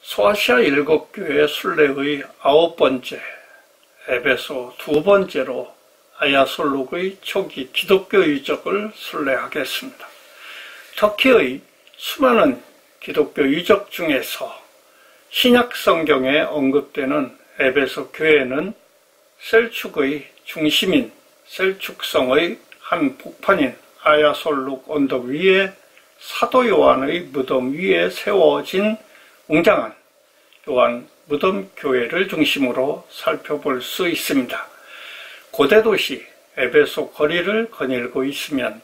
소아시아 7교회 순례의 9번째, 에베소 2번째로 아야솔록의 초기 기독교 유적을 순례하겠습니다. 터키의 수많은 기독교 유적 중에서 신약 성경에 언급되는 에베소 교회는 셀축의 중심인 셀축성의 한 복판인 아야솔록 언덕 위에 사도 요한의 무덤 위에 세워진 웅장한 요한 무덤 교회를 중심으로 살펴볼 수 있습니다. 고대 도시 에베소 거리를 거닐고 있으면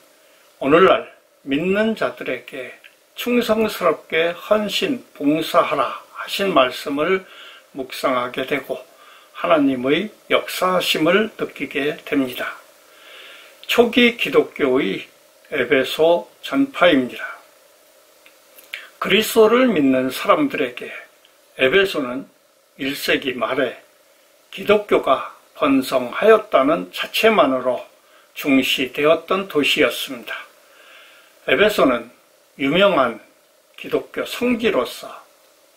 오늘날 믿는 자들에게 충성스럽게 헌신, 봉사하라 하신 말씀을 묵상하게 되고 하나님의 역사하심을 느끼게 됩니다. 초기 기독교의 에베소 전파입니다. 그리스도를 믿는 사람들에게 에베소는 1세기 말에 기독교가 번성하였다는 자체만으로 중시되었던 도시였습니다. 에베소는 유명한 기독교 성지로서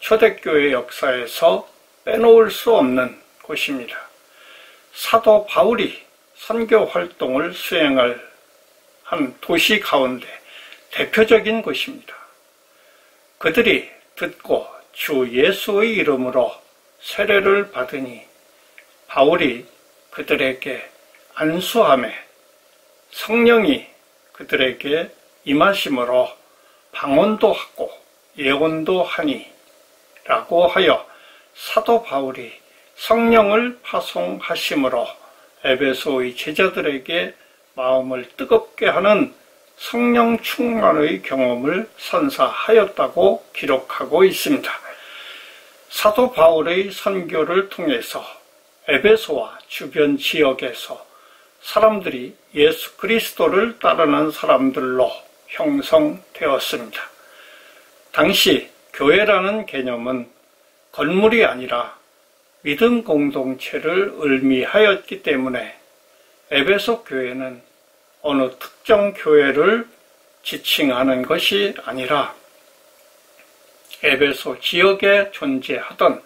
초대교회 역사에서 빼놓을 수 없는 곳입니다. 사도 바울이 선교 활동을 수행할 한 도시 가운데 대표적인 곳입니다. 그들이 듣고 주 예수의 이름으로 세례를 받으니 바울이 그들에게 안수하매 성령이 그들에게 임하심으로 방언도 하고 예언도 하니 라고 하여 사도 바울이 성령을 파송하심으로 에베소의 제자들에게 마음을 뜨겁게 하는 성령 충만의 경험을 선사하였다고 기록하고 있습니다. 사도 바울의 선교를 통해서 에베소와 주변 지역에서 사람들이 예수 그리스도를 따르는 사람들로 형성되었습니다. 당시 교회라는 개념은 건물이 아니라 믿음 공동체를 의미하였기 때문에 에베소 교회는 어느 특정 교회를 지칭하는 것이 아니라 에베소 지역에 존재하던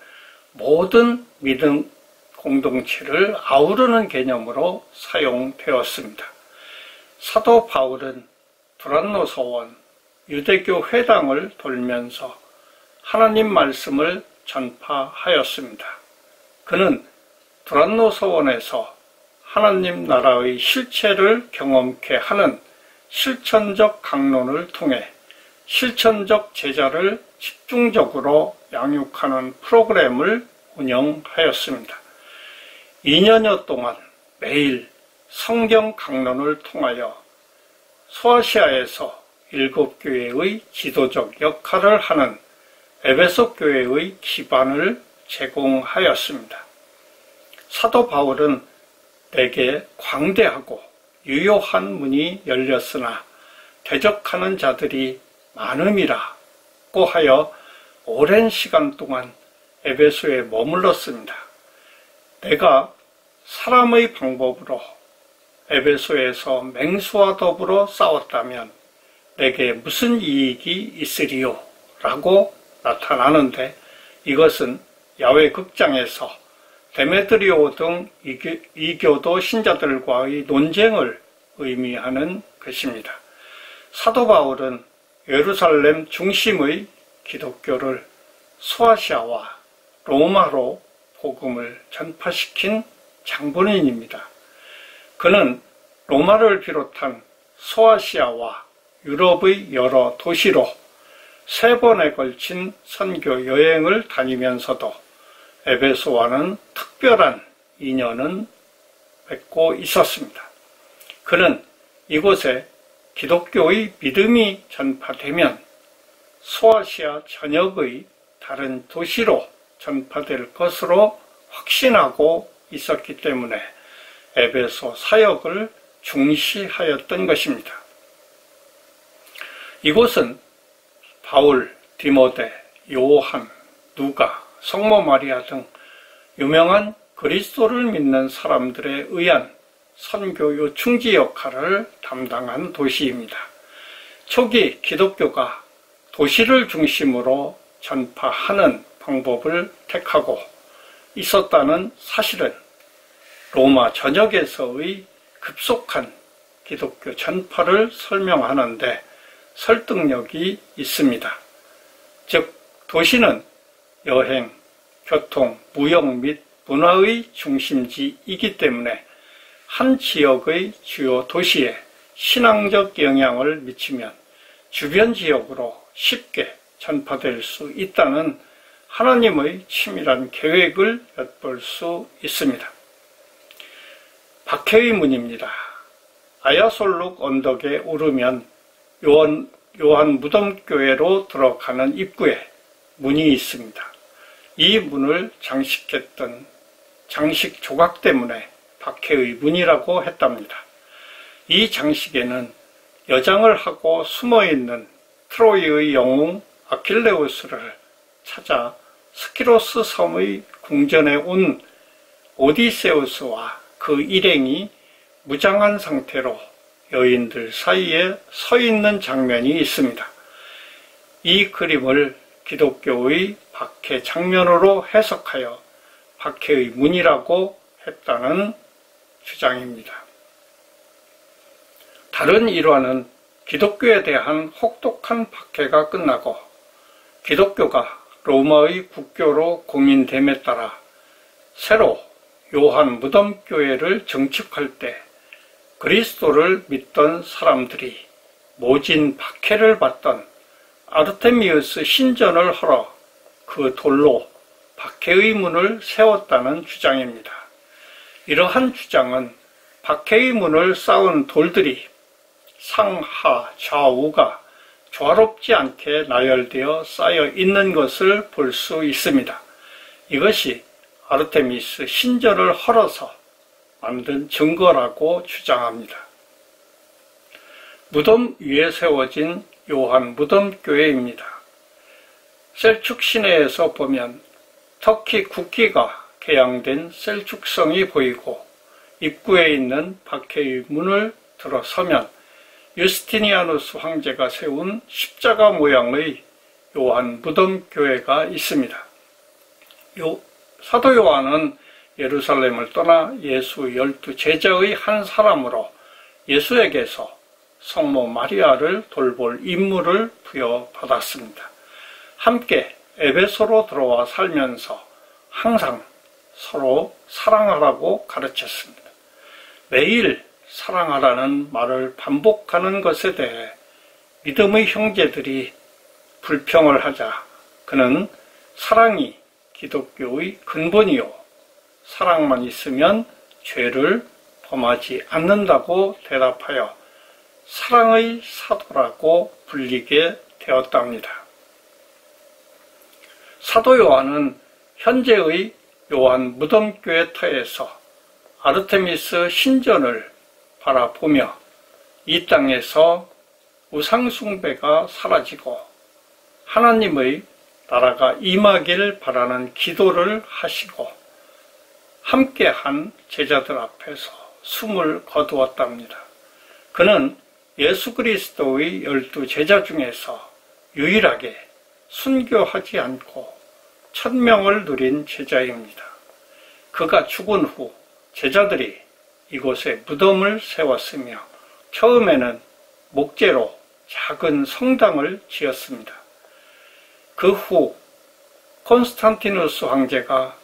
모든 믿음 공동체를 아우르는 개념으로 사용되었습니다. 사도 바울은 두란노 서원 유대교 회당을 돌면서 하나님 말씀을 전파하였습니다. 그는 두란노 서원에서 하나님 나라의 실체를 경험케 하는 실천적 강론을 통해 실천적 제자를 집중적으로 양육하는 프로그램을 운영하였습니다. 2년여 동안 매일 성경 강론을 통하여 소아시아에서 7교회의 지도적 역할을 하는 에베소 교회의 기반을 제공하였습니다. 사도 바울은 내게 광대하고 유효한 문이 열렸으나 대적하는 자들이 많음이라고 하여 오랜 시간 동안 에베소에 머물렀습니다. 내가 사람의 방법으로 에베소에서 맹수와 더불어 싸웠다면 내게 무슨 이익이 있으리요? 라고 나타나는데 이것은 야외 극장에서 데메드리오 등 이교도 신자들과의 논쟁을 의미하는 것입니다. 사도 바울은 예루살렘 중심의 기독교를 소아시아와 로마로 복음을 전파시킨 장본인입니다. 그는 로마를 비롯한 소아시아와 유럽의 여러 도시로 3번에 걸친 선교 여행을 다니면서도 에베소와는 특별한 인연은 맺고 있었습니다. 그는 이곳에 기독교의 믿음이 전파되면 소아시아 전역의 다른 도시로 전파될 것으로 확신하고 있었기 때문에 에베소 사역을 중시하였던 것입니다. 이곳은 바울, 디모데, 요한, 누가, 성모 마리아 등 유명한 그리스도를 믿는 사람들에 의한 선교 요충지 역할을 담당한 도시입니다. 초기 기독교가 도시를 중심으로 전파하는 방법을 택하고 있었다는 사실은 로마 전역에서의 급속한 기독교 전파를 설명하는데 설득력이 있습니다. 즉, 도시는 여행, 교통, 무역 및 문화의 중심지이기 때문에 한 지역의 주요 도시에 신앙적 영향을 미치면 주변 지역으로 쉽게 전파될 수 있다는 하나님의 치밀한 계획을 엿볼 수 있습니다. 박해의 문입니다. 아야솔룩 언덕에 오르면 요한 무덤교회로 들어가는 입구에 문이 있습니다. 이 문을 장식했던 장식 조각 때문에 박해의 문이라고 했답니다. 이 장식에는 여장을 하고 숨어있는 트로이의 영웅 아킬레우스를 찾아 스키로스 섬의 궁전에 온 오디세우스와 그 일행이 무장한 상태로 여인들 사이에 서 있는 장면이 있습니다. 이 그림을 기독교의 박해 장면으로 해석하여 박해의 문이라고 했다는 주장입니다. 다른 일화는 기독교에 대한 혹독한 박해가 끝나고 기독교가 로마의 국교로 공인됨에 따라 새로 요한 무덤교회를 증축할 때 그리스도를 믿던 사람들이 모진 박해를 받던 아르테미우스 신전을 헐어 그 돌로 박해의 문을 세웠다는 주장입니다. 이러한 주장은 박해의 문을 쌓은 돌들이 상하 좌우가 조화롭지 않게 나열되어 쌓여 있는 것을 볼 수 있습니다. 이것이 아르테미스 신전을 헐어서 만든 증거라고 주장합니다. 무덤 위에 세워진 요한 무덤교회입니다. 셀축 시내에서 보면 터키 국기가 개양된 셀축성이 보이고 입구에 있는 박해의 문을 들어서면 유스티니아누스 황제가 세운 십자가 모양의 요한 무덤교회가 있습니다. 사도 요한은 예루살렘을 떠나 예수 12제자의 한 사람으로 예수에게서 성모 마리아를 돌볼 임무를 부여받았습니다. 함께 에베소로 들어와 살면서 항상 서로 사랑하라고 가르쳤습니다. 매일 사랑하라는 말을 반복하는 것에 대해 믿음의 형제들이 불평을 하자 그는 사랑이 기독교의 근본이요 사랑만 있으면 죄를 범하지 않는다고 대답하여 사랑의 사도라고 불리게 되었답니다. 사도 요한은 현재의 요한 무덤교회 터에서 아르테미스 신전을 바라보며 이 땅에서 우상숭배가 사라지고 하나님의 나라가 임하길 바라는 기도를 하시고 함께한 제자들 앞에서 숨을 거두었답니다. 그는 예수 그리스도의 12제자 중에서 유일하게 순교하지 않고 천명을 누린 제자입니다. 그가 죽은 후 제자들이 이곳에 무덤을 세웠으며 처음에는 목재로 작은 성당을 지었습니다. 그 후 콘스탄티누스 황제가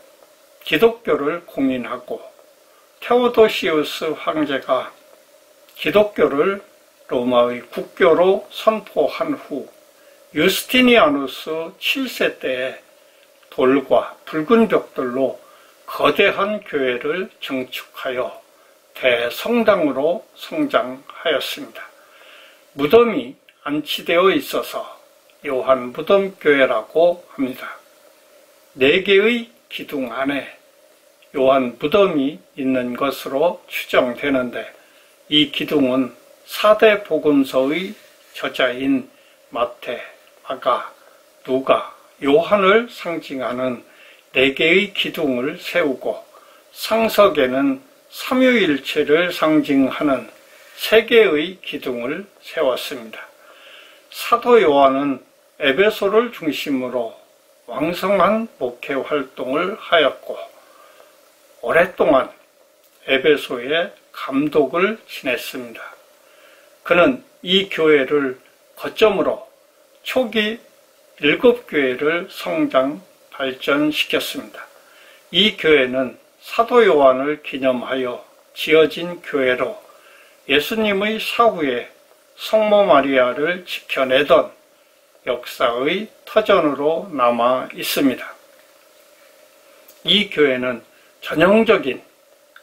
기독교를 공인하고 테오도시우스 황제가 기독교를 로마의 국교로 선포한 후 유스티니아누스 7세 때에 돌과 붉은 벽돌로 거대한 교회를 증축하여 대성당으로 성장하였습니다. 무덤이 안치되어 있어서 요한 무덤교회라고 합니다. 4개의 기둥 안에 요한 무덤이 있는 것으로 추정되는데 이 기둥은 4대 복음서의 저자인 마태, 마가, 누가, 요한을 상징하는 4개의 기둥을 세우고 상석에는 삼위일체를 상징하는 3개의 기둥을 세웠습니다. 사도 요한은 에베소를 중심으로 왕성한 목회 활동을 하였고 오랫동안 에베소의 감독을 지냈습니다. 그는 이 교회를 거점으로 초기 7교회를 성장 발전시켰습니다. 이 교회는 사도 요한을 기념하여 지어진 교회로 예수님의 사후에 성모 마리아를 지켜내던 역사의 터전으로 남아 있습니다. 이 교회는 전형적인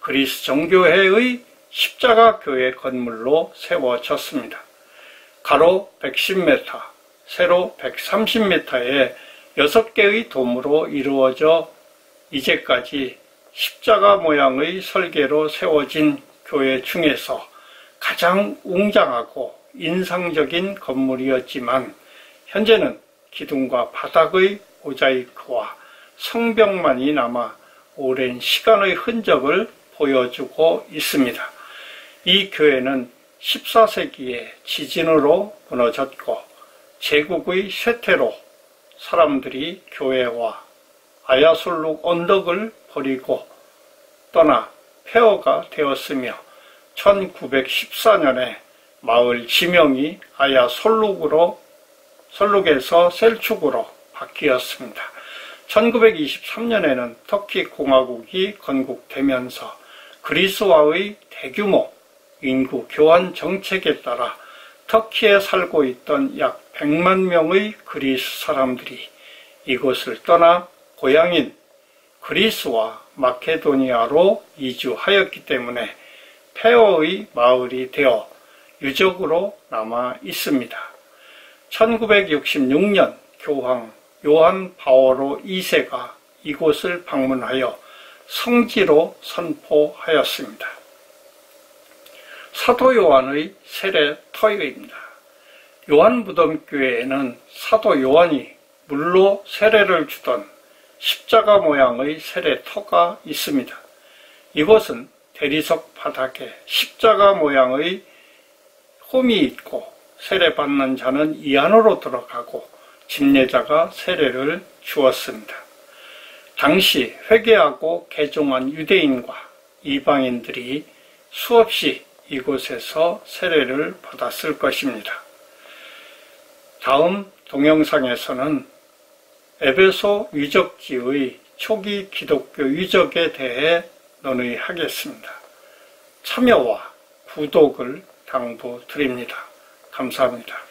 그리스 정교회의 십자가 교회 건물로 세워졌습니다. 가로 110m, 세로 130m의 6개의 돔으로 이루어져 이제까지 십자가 모양의 설계로 세워진 교회 중에서 가장 웅장하고 인상적인 건물이었지만 현재는 기둥과 바닥의 모자이크와 성벽만이 남아 오랜 시간의 흔적을 보여주고 있습니다. 이 교회는 14세기에 지진으로 무너졌고 제국의 쇠퇴로 사람들이 교회와 아야솔룩 언덕을 버리고 떠나 폐허가 되었으며 1914년에 마을 지명이 아야솔룩에서 셀축으로 바뀌었습니다. 1923년에는 터키 공화국이 건국되면서 그리스와의 대규모 인구 교환 정책에 따라 터키에 살고 있던 약 100만 명의 그리스 사람들이 이곳을 떠나 고향인 그리스와 마케도니아로 이주하였기 때문에 폐허의 마을이 되어 유적으로 남아 있습니다. 1966년 교황 요한 바오로 2세가 이곳을 방문하여 성지로 선포하였습니다. 사도 요한의 세례터입니다. 요한 무덤교회에는 사도 요한이 물로 세례를 주던 십자가 모양의 세례터가 있습니다. 이곳은 대리석 바닥에 십자가 모양의 홈이 있고 세례받는 자는 이 안으로 들어가고 집례자가 세례를 주었습니다. 당시 회개하고 개종한 유대인과 이방인들이 수없이 이곳에서 세례를 받았을 것입니다. 다음 동영상에서는 에베소 유적지의 초기 기독교 유적에 대해 논의하겠습니다. 참여와 구독을 당부드립니다. 감사합니다.